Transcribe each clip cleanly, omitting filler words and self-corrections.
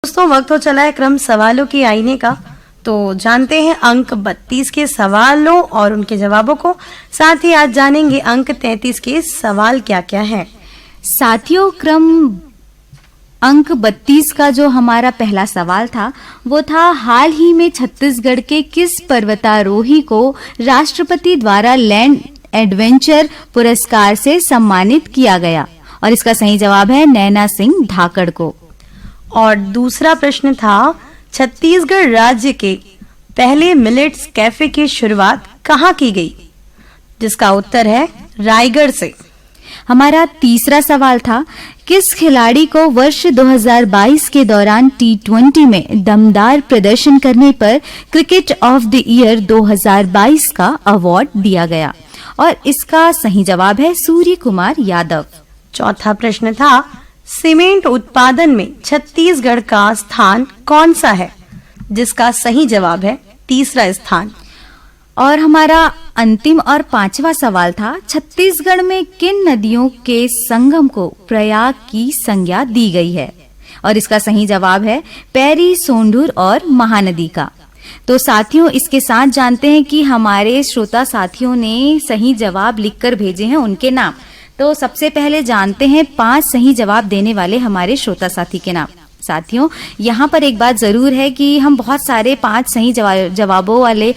दोस्तों, वक्त हो चला है क्रम सवालों के आईने का। तो जानते हैं अंक 32 के सवालों और उनके जवाबों को। साथ ही आज जानेंगे अंक 33 के सवाल क्या क्या हैं। साथियों, क्रम अंक 32 का जो हमारा पहला सवाल था वो था, हाल ही में छत्तीसगढ़ के किस पर्वतारोही को राष्ट्रपति द्वारा लैंड एडवेंचर पुरस्कार से सम्मानित किया गया? और इसका सही जवाब है नैना सिंह धाकड़ को। और दूसरा प्रश्न था, छत्तीसगढ़ राज्य के पहले मिलेट्स कैफे की शुरुआत कहाँ की गई? जिसका उत्तर है रायगढ़ से। हमारा तीसरा सवाल था, किस खिलाड़ी को वर्ष 2022 के दौरान T20 में दमदार प्रदर्शन करने पर क्रिकेट ऑफ द ईयर 2022 का अवार्ड दिया गया? और इसका सही जवाब है सूर्य कुमार यादव। चौथा प्रश्न था, सीमेंट उत्पादन में छत्तीसगढ़ का स्थान कौन सा है? जिसका सही जवाब है तीसरा स्थान। और हमारा अंतिम और पांचवा सवाल था, छत्तीसगढ़ में किन नदियों के संगम को प्रयाग की संज्ञा दी गई है? और इसका सही जवाब है पैरी, सोंढूर और महानदी का। तो साथियों, इसके साथ जानते हैं कि हमारे श्रोता साथियों ने सही जवाब लिखकर भेजे हैं उनके नाम। तो सबसे पहले जानते हैं 5 सही जवाब देने वाले हमारे श्रोता साथी के नाम। साथियों, यहाँ पर एक बात जरूर है कि हम बहुत सारे 5 सही जवाबों वाले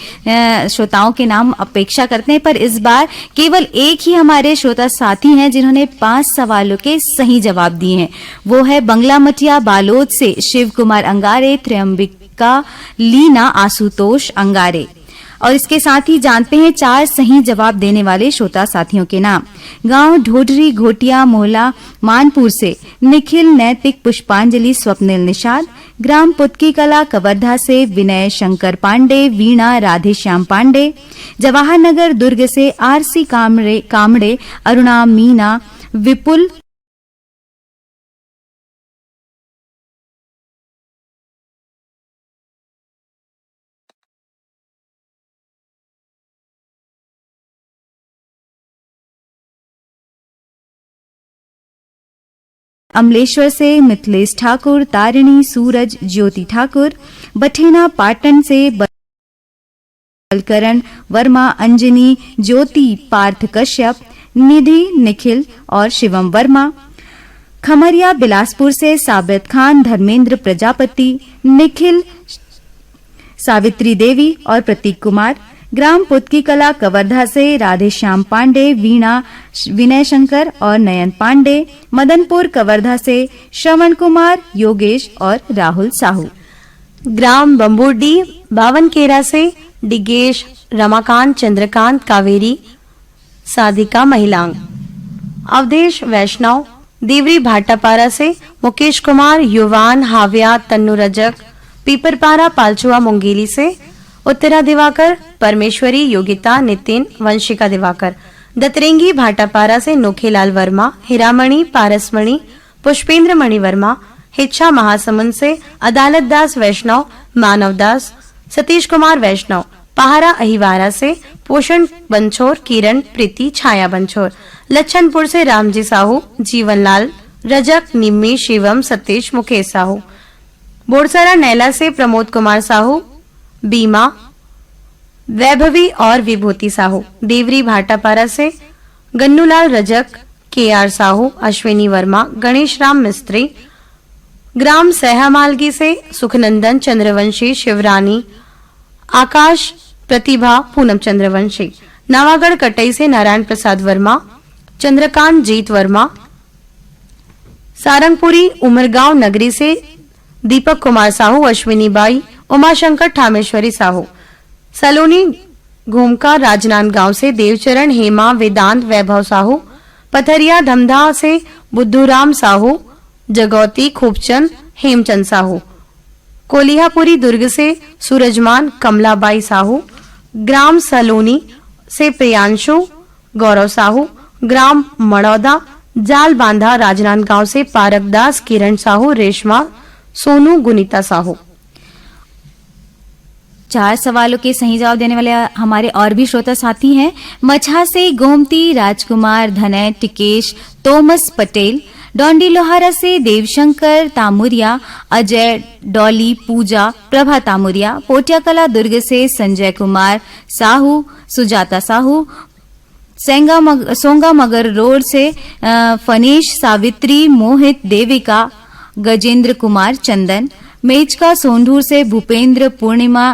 श्रोताओं के नाम अपेक्षा करते हैं, पर इस बार केवल एक ही हमारे श्रोता साथी हैं जिन्होंने 5 सवालों के सही जवाब दिए हैं। वो है बंगला मटिया बालोद से शिव कुमार अंगारे, त्र्यंबिका लीना आशुतोष अंगारे। और इसके साथ ही जानते हैं 4 सही जवाब देने वाले श्रोता साथियों के नाम। गांव ढोडरी घोटिया मोहला मानपुर से निखिल, नैतिक, पुष्पांजलि, स्वप्निल निषाद। ग्राम पुतकी कला कवर्धा से विनय शंकर पांडे, वीणा राधेश्याम पांडे। जवाहर नगर दुर्ग से आरसी कामड़े, अरुणा मीना, विपुल। अमलेश्वर से मिथिलेश ठाकुर, तारिणी, सूरज, ज्योति ठाकुर। बठेना पाटन से बलकरण वर्मा, अंजनी, ज्योति, पार्थ कश्यप, निधि, निखिल और शिवम वर्मा। खमरिया बिलासपुर से साबित खान, धर्मेंद्र प्रजापति, निखिल, सावित्री देवी और प्रतीक कुमार। ग्राम पुतकी कला कवर्धा से राधेश्याम पांडे, वीणा, विनय शंकर और नयन पांडे। मदनपुर कवर्धा से श्रवण कुमार, योगेश और राहुल साहू। ग्राम बम्बुर्डी बावनकेरा से डिगेश, रमाकांत, चंद्रकांत, कावेरी, साधिका महिलांग। अवधेश वैष्णव देवरी भाटापारा से मुकेश कुमार, युवान, हाव्या, तन्नू रजक। पीपरपारा पालचुआ मुंगेली से उत्तरा दिवाकर, परमेश्वरी, योगिता, नितिन, वंशिका दिवाकर। दतरेंगी भाटापारा से नोखेलाल वर्मा, हिरामणि, पारसमणि, पुष्पेंद्र मणि वर्मा। हिच्छा महासमुंद से अदालत दास वैष्णव, मानव दास, सतीश कुमार वैष्णव। पहाड़ा अहिवारा से पोषण बंछोर, किरण, प्रीति, छाया बंछोर। लच्छनपुर से रामजी साहू, जीवनलाल रजक, निम्मी, शिवम, सतीश, मुकेश साहू। बोरसरा नैला से प्रमोद कुमार साहू, बीमा, वैभवी और विभूति साहू। देवरी भाटापारा से गन्नूलाल रजक, केआर साहू, अश्विनी वर्मा, गणेश राम मिस्त्री। ग्राम सहमालगी से सुखनंदन चंद्रवंशी, शिवरानी, आकाश, प्रतिभा, पूनम चंद्रवंशी। नवागढ़ कटई से नारायण प्रसाद वर्मा, चंद्रकांत जीत वर्मा। सारंगपुरी उमरगांव नगरी से दीपक कुमार साहू, अश्विनी बाई, उमाशंकर ठामेश्वरी साहू। सलोनी घूमका राजनांदगांव से देवचरण, हेमा, वेदांत, वैभव साहू। पथरिया धमधा से बुद्धूराम साहू, जगौती, खूबचंद, हेमचंद साहू। कोलिहापुरी दुर्ग से सूरजमान, कमलाबाई साहू। ग्राम सलोनी से प्रियांशु, गौरव साहू। ग्राम मड़ौदा जाल बांधा राजनांदगांव से पारकदास, किरण साहू, रेशमा, सोनू, गुनीता साहू। 4 सवालों के सही जवाब देने वाले हमारे और भी श्रोता साथी हैं। मछा से गोमती, राजकुमार, धनय, टिकेश, तोमस पटेल। डोंडी लोहारा से देवशंकर तामुरिया, अजय, डॉली, पूजा, प्रभा तामुरिया। पोटियाकला दुर्ग से संजय कुमार साहू, सुजाता साहू। सोंगा मगर रोड से फनीश, सावित्री, मोहित, देविका, गजेंद्र कुमार, चंदन। मेचका सोंढूर से भूपेंद्र, पूर्णिमा,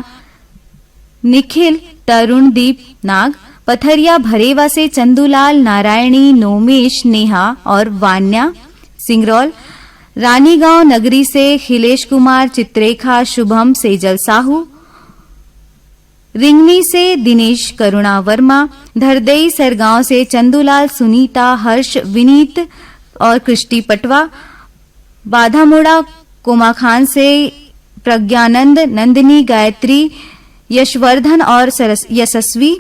निखिल, तरुणदीप, नाग। पथरिया भरेवा से चंदूलाल, नारायणी, नोमेश, नेहा और वान्या। सिंगरौल रानीगांव नगरी से खिलेश कुमार, चित्रेखा, शुभम, सेजल साहू। रिंगनी से दिनेश, करुणा वर्मा। धरदेई सरगांव से चंदूलाल, सुनीता, हर्ष, विनीत और कृष्टि पटवा। बाधामोड़ा कोमाखान से प्रज्ञानंद, नंदिनी, गायत्री, यशवर्धन और यशस्वी।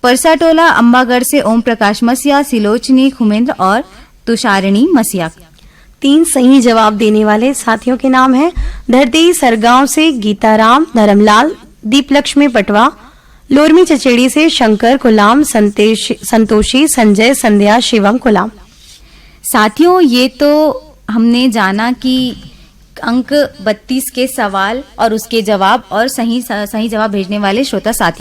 परसाटोला अंबागढ़ से ओम प्रकाश मसिया, सिलोचनी, खुमेंद्र और तुषारिणी मसिया। 3 सही जवाब देने वाले साथियों के नाम हैं धरती सरगांव से गीताराम, धर्मलाल, दीपलक्ष्मी पटवा। लोरमी चचेड़ी से शंकर कुलाम, संतोषी, संजय, संध्या, शिवम कुलाम। साथियों, ये तो हमने जाना कि अंक 32 के सवाल और उसके जवाब और सही जवाब भेजने वाले श्रोता साथी